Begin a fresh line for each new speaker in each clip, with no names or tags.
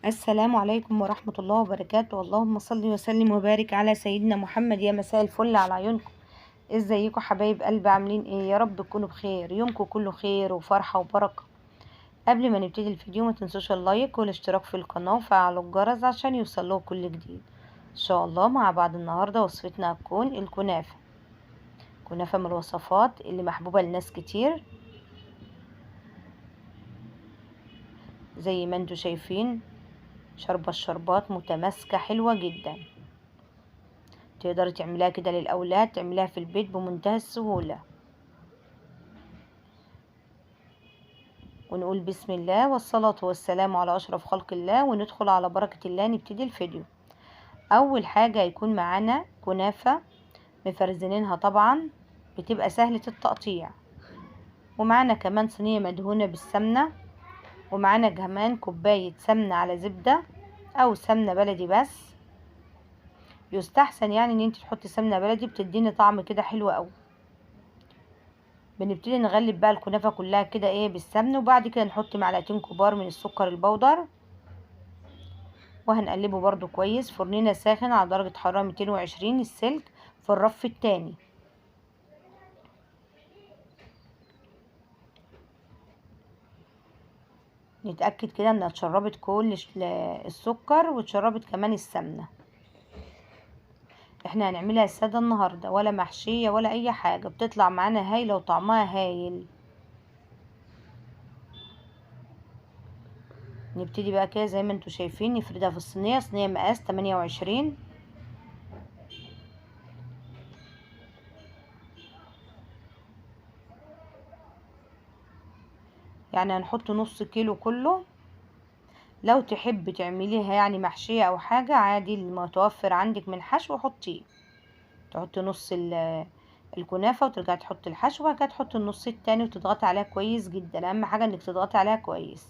السلام عليكم ورحمة الله وبركاته. اللهم صل وسلم وبارك على سيدنا محمد. يا مساء الفل على عيونكم. ازيكم حبايب قلبي؟ عاملين ايه؟ يا رب تكونوا بخير، يومكم كله خير وفرحة وبركة. قبل ما نبتدي الفيديو ما تنسوش اللايك والاشتراك في القناة وفعلوا الجرس عشان يوصلوا كل جديد. ان شاء الله مع بعض النهاردة وصفتنا هتكون الكنافة. كنافة من الوصفات اللي محبوبة لناس كتير، زي ما انتوا شايفين شاربة الشربات متماسكة حلوة جدا. تقدري تعمليها كده للأولاد، تعمليها في البيت بمنتهى السهولة. ونقول بسم الله والصلاة والسلام على أشرف خلق الله، وندخل على بركة الله نبتدي الفيديو. أول حاجة هيكون معانا كنافة مفرزنينها طبعا، بتبقى سهلة التقطيع. ومعانا كمان صينية مدهونة بالسمنة، ومعانا كمان كوباية سمنة على زبدة أو سمنة بلدي. بس يستحسن يعني ان انت تحطي سمنة بلدي، بتديني طعم كده حلو قوي. بنبتدي نغلب بقى الكنافة كلها كده ايه بالسمن، وبعد كده نحط معلقتين كبار من السكر البودر، وهنقلبه برضو كويس. فرننا ساخن على درجة حرارة 220 السلك في الرف التاني. نتأكد كده انها اتشربت كل السكر واتشربت كمان السمنة. احنا هنعملها سادة النهاردة، ولا محشية ولا اي حاجة، بتطلع معانا هايلة وطعمها هايل. نبتدي بقى كده زي ما انتوا شايفين نفردها في الصينية، صينية مقاس 28. يعني هنحط نص كيلو كله. لو تحب تعمليها يعني محشية او حاجة عادي، المتوفر عندك من حشو حطيه. تحطي نص الكنافة وترجعي تحطي الحشو، وبعد كده تحطي النص التاني وتضغطي عليها كويس جدا. اهم حاجة انك تضغطي عليها كويس.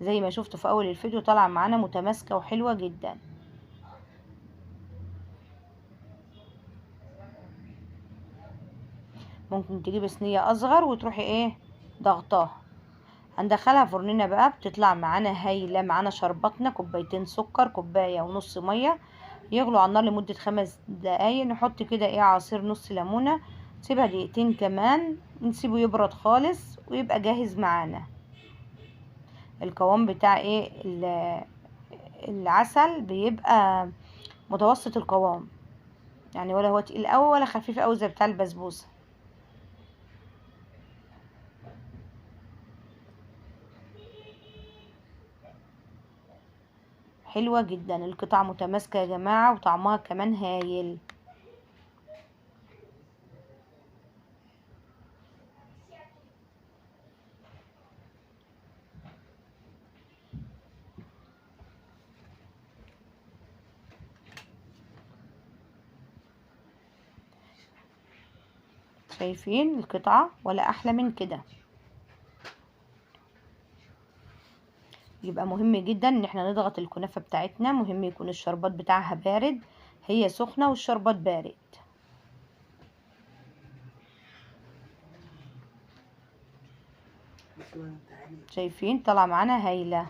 زي ما شفتوا في اول الفيديو طالعة معانا متماسكة وحلوة جدا. ممكن تجيبي صينية اصغر وتروحي ايه ضغطاها. هندخلها فرننا بقى، بتطلع معانا هايلة. معانا شربتنا كوبايتين سكر، كوباية ونص مية، يغلوا على النار لمدة 5 دقايق. نحط كده ايه عصير نص ليمونة، نسيبها دقيقتين كمان، نسيبه يبرد خالص ويبقى جاهز معانا. القوام بتاع ايه العسل بيبقى متوسط القوام، يعني ولا هو تقيل قوي ولا خفيف قوي زي بتاع البسبوسة. حلوة جدا، القطع متماسكة يا جماعة وطعمها كمان هايل. شايفين القطعة ولا احلى من كده؟ يبقى مهم جدا ان احنا نضغط الكنافة بتاعتنا. مهم يكون الشربات بتاعها بارد، هي سخنة والشربات بارد. شايفين طلع معانا هايلة.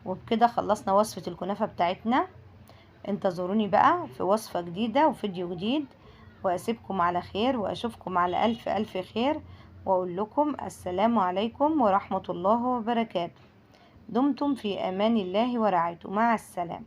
وبكده خلصنا وصفة الكنافة بتاعتنا. انتظروني بقى في وصفة جديدة وفيديو جديد، واسيبكم على خير واشوفكم على الف الف خير، واقول لكم السلام عليكم ورحمة الله وبركاته. دمتم في امان الله ورعايته. مع السلامة.